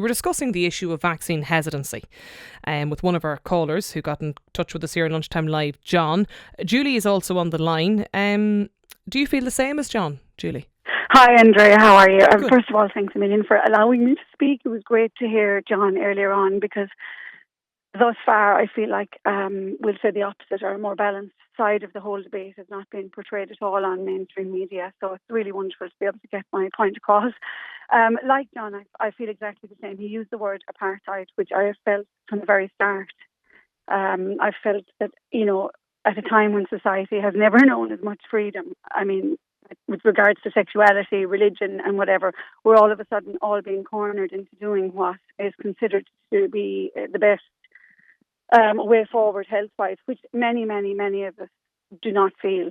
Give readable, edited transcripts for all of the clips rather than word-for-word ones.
were discussing the issue of vaccine hesitancy with one of our callers who got in touch with us here on Lunchtime Live, John. Julie is also on the line. Do you feel the same as John, Julie? Hi, Andrea. How are you? First of all, thanks a million for allowing me to speak. It was great to hear John earlier on, because thus far I feel like we'll say the opposite, or a more balanced side of the whole debate has not been portrayed at all on mainstream media. So it's really wonderful to be able to get my point across. Like John, I feel exactly the same. He used the word apartheid, which I have felt from the very start. I've felt that, at a time when society has never known as much freedom, with regards to sexuality, religion and whatever, we're all of a sudden all being cornered into doing what is considered to be the best way forward health-wise, which many of us do not feel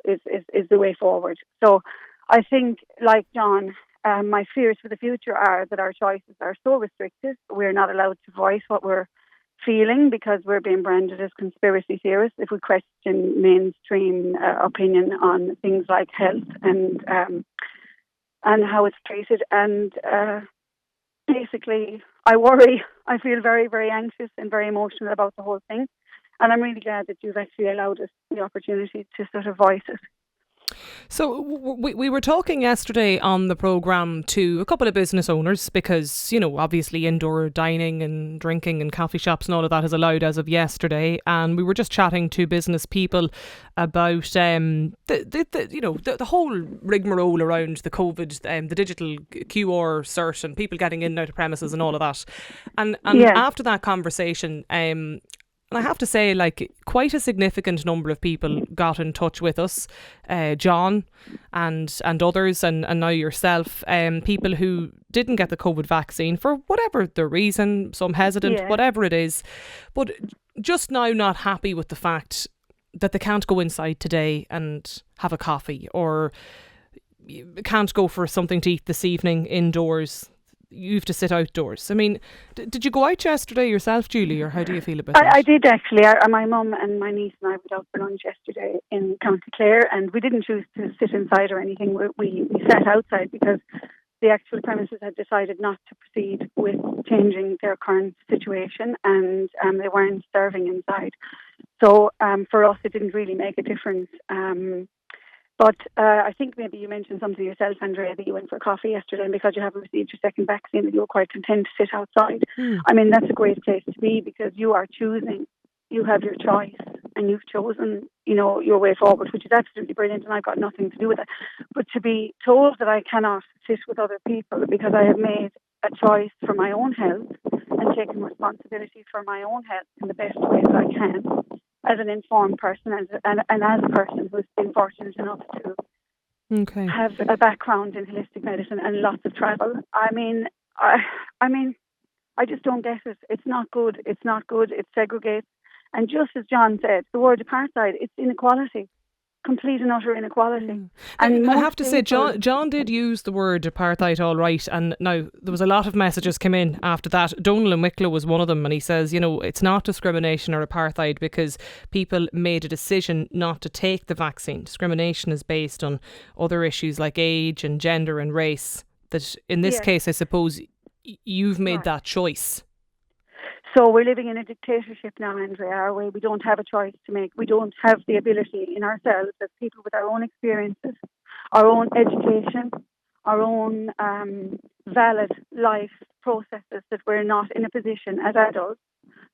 is the way forward. So I think, like John, my fears for the future are that our choices are so restricted, we're not allowed to voice what we're feeling because we're being branded as conspiracy theorists if we question mainstream opinion on things like health and how it's treated. And basically, I worry. I feel very, very anxious and very emotional about the whole thing. And I'm really glad that you've actually allowed us the opportunity to sort of voice it. So we were talking yesterday on the programme to a couple of business owners because, obviously indoor dining and drinking and coffee shops and all of that is allowed as of yesterday. And we were just chatting to business people about the whole rigmarole around the COVID, the digital QR cert and people getting in and out of premises and all of that. And after that conversation, and I have to say, quite a significant number of people got in touch with us, John and others, and now yourself, people who didn't get the COVID vaccine for whatever the reason, some hesitant, whatever it is, but just now not happy with the fact that they can't go inside today and have a coffee, or can't go for something to eat this evening indoors. You have to sit outdoors. Did you go out yesterday yourself, Julie, or how do you feel about that? I did actually. My mum and my niece and I went out for lunch yesterday in County Clare, and we didn't choose to sit inside or anything. We sat outside because the actual premises had decided not to proceed with changing their current situation, and they weren't serving inside. So for us, it didn't really make a difference. But I think maybe you mentioned something yourself, Andrea, that you went for coffee yesterday, and because you haven't received your second vaccine, that you were quite content to sit outside. That's a great place to be, because you are choosing, you have your choice, and you've chosen, your way forward, which is absolutely brilliant, and I've got nothing to do with it. But to be told that I cannot sit with other people because I have made a choice for my own health and taken responsibility for my own health in the best way that I can, as an informed person and as a person who's been fortunate enough to have a background in holistic medicine and lots of travel. I just don't get it. It's not good. It's not good. It segregates. And just as John said, the word apartheid, it's inequality. Complete and utter inequality. And I have to say, John did use the word apartheid all right, and now there was a lot of messages came in after that. Donal in Wicklow was one of them, and he says, it's not discrimination or apartheid because people made a decision not to take the vaccine. Discrimination is based on other issues like age and gender and race, that in this case I suppose you've made that choice. So we're living in a dictatorship now, Andrea, are we? We don't have a choice to make. We don't have the ability in ourselves as people with our own experiences, our own education, our own valid life processes, that we're not in a position as adults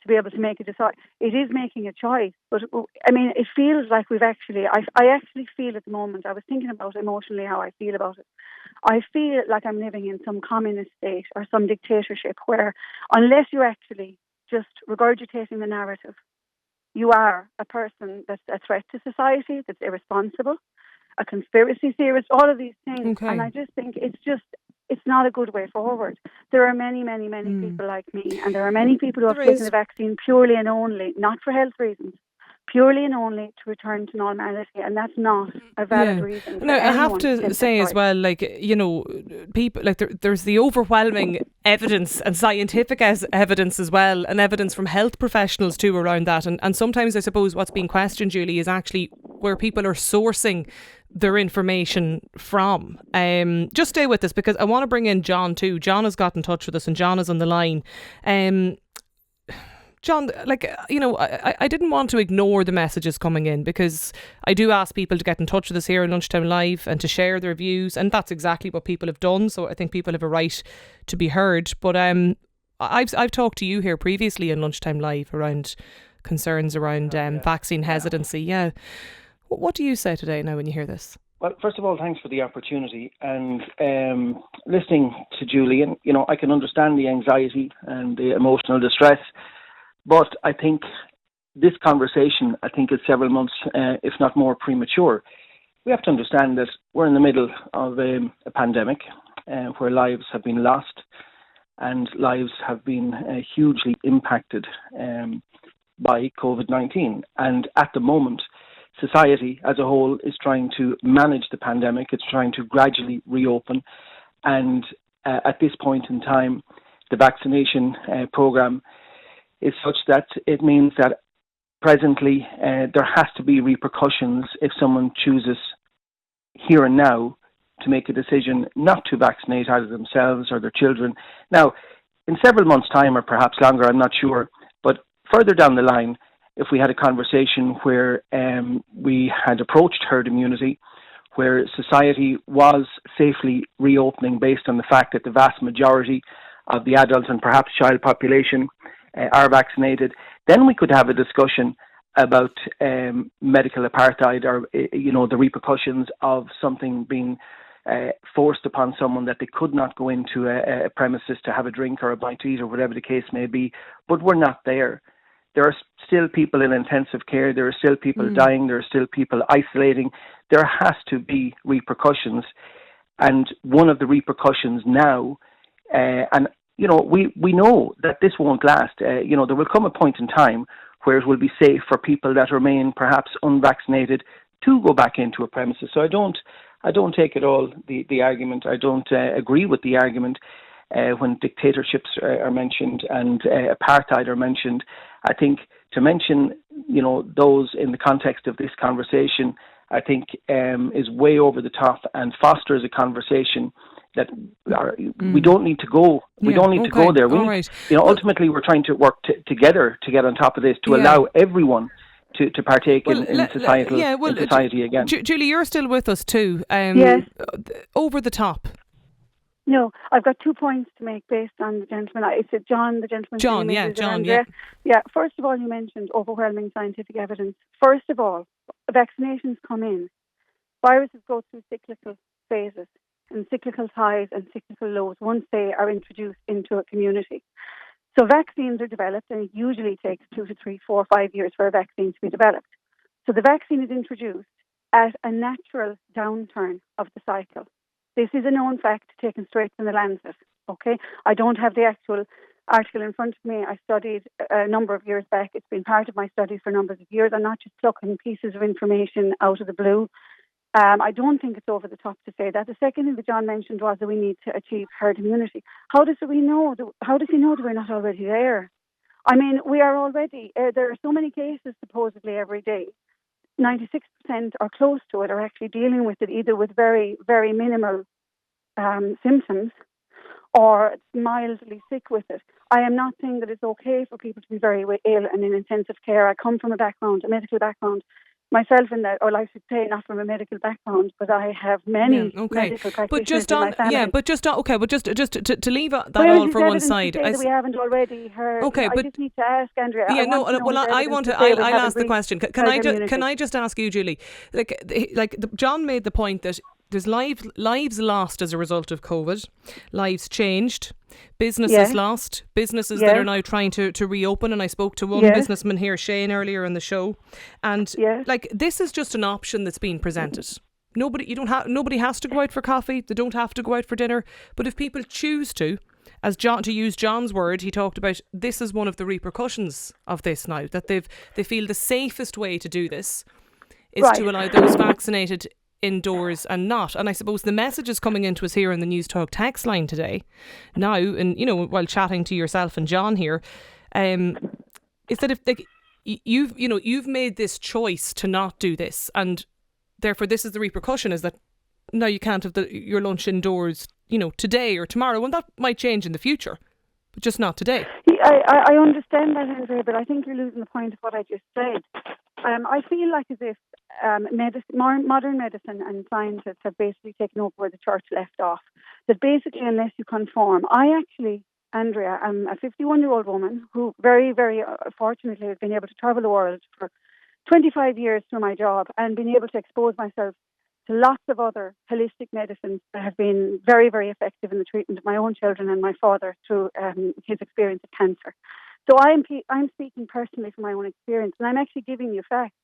to be able to make a decision. It is making a choice, but it feels like we've actually, I actually feel at the moment, I was thinking about emotionally how I feel about it. I feel like I'm living in some communist state or some dictatorship where unless you actually just regurgitating the narrative, you are a person that's a threat to society, that's irresponsible, a conspiracy theorist, all of these things. And I just think it's not a good way forward. There are many people like me, and there are many people who have taken the vaccine purely and only, not for health reasons, purely and only to return to normality, and that's not a valid reason. Now, I have to say as well, people, there's the overwhelming evidence and scientific evidence as well, and evidence from health professionals too around that. And sometimes I suppose what's being questioned, Julie, is actually where people are sourcing their information from. Just stay with us because I want to bring in John too. John has got in touch with us and John is on the line. John, I didn't want to ignore the messages coming in because I do ask people to get in touch with us here on Lunchtime Live and to share their views, and that's exactly what people have done. So I think people have a right to be heard. But I've talked to you here previously in Lunchtime Live around concerns around vaccine hesitancy. Yeah. What do you say today now when you hear this? Well, first of all, thanks for the opportunity. And listening to Julian, I can understand the anxiety and the emotional distress. But I think this conversation, is several months, if not more, premature. We have to understand that we're in the middle of a pandemic where lives have been lost and lives have been hugely impacted by COVID-19. And at the moment, society as a whole is trying to manage the pandemic. It's trying to gradually reopen. And at this point in time, the vaccination programme is such that it means that presently there has to be repercussions if someone chooses here and now to make a decision not to vaccinate either themselves or their children. Now, in several months' time or perhaps longer, I'm not sure, but further down the line, if we had a conversation where we had approached herd immunity, where society was safely reopening based on the fact that the vast majority of the adult and perhaps child population are vaccinated, then we could have a discussion about medical apartheid or, the repercussions of something being forced upon someone that they could not go into a premises to have a drink or a bite to eat or whatever the case may be. But we're not there. There are still people in intensive care. There are still people dying. There are still people isolating. There has to be repercussions. And one of the repercussions now, we know that this won't last. There will come a point in time where it will be safe for people that remain perhaps unvaccinated to go back into a premises. So I don't take at all the argument. I don't agree with the argument when dictatorships are mentioned and apartheid are mentioned. I think to mention, those in the context of this conversation, I think is way over the top and fosters a conversation that we don't need to go. We don't need to go there. Ultimately, we're trying to work together to get on top of this, to allow everyone to partake in society again. Julie, you're still with us too. Yes. Over the top. No, I've got 2 points to make based on the gentleman. Is it John, the gentleman? John, yeah. Yeah, first of all, you mentioned overwhelming scientific evidence. First of all, vaccinations come in. Viruses go through cyclical phases and cyclical highs and cyclical lows once they are introduced into a community. So vaccines are developed, and it usually takes 2 to 3, 4, 5 years for a vaccine to be developed. So the vaccine is introduced at a natural downturn of the cycle. This is a known fact taken straight from the Lancet. Okay, I don't have the actual article in front of me. I studied a number of years back. It's been part of my studies for numbers of years. I'm not just plucking pieces of information out of the blue. I don't think it's over the top to say that. The second thing that John mentioned was that we need to achieve herd immunity. How does he know that we're not already there? I mean, we are already. There are so many cases supposedly every day. 96% or close to it are actually dealing with it either with very, very minimal symptoms or mildly sick with it. I am not saying that it's okay for people to be very ill and in intensive care. I come from a medical background. Myself I should say not from a medical background, but I have many medical practitioners in my family. To leave that all for one side. We haven't already heard. Okay, I just need to ask Andrea. I'll ask the question. Can I just ask you, Julie? John made the point that there's lives lost as a result of COVID, lives changed, businesses lost, businesses that are now trying to reopen. And I spoke to one businessman here, Shane, earlier in the show, and this is just an option that's being presented. Nobody has to go out for coffee. They don't have to go out for dinner. But if people choose to use John's word, he talked about this is one of the repercussions of this now, that they feel the safest way to do this is to allow those vaccinated indoors and not. And I suppose the message is coming into us here on the News Talk text line today now, and while chatting to yourself and John here, is that if you've made this choice to not do this, and therefore this is the repercussion, is that now you can't have your lunch indoors, today or tomorrow, and that might change in the future, but just not today. I understand that, Andrea, but I think you're losing the point of what I just said. I feel like as if modern medicine and scientists have basically taken over where the church left off. That basically, unless you conform, Andrea, I'm a 51-year-old woman who very, very fortunately has been able to travel the world for 25 years through my job and been able to expose myself to lots of other holistic medicines that have been very, very effective in the treatment of my own children and my father through his experience of cancer. So I'm speaking personally from my own experience, and I'm actually giving you facts.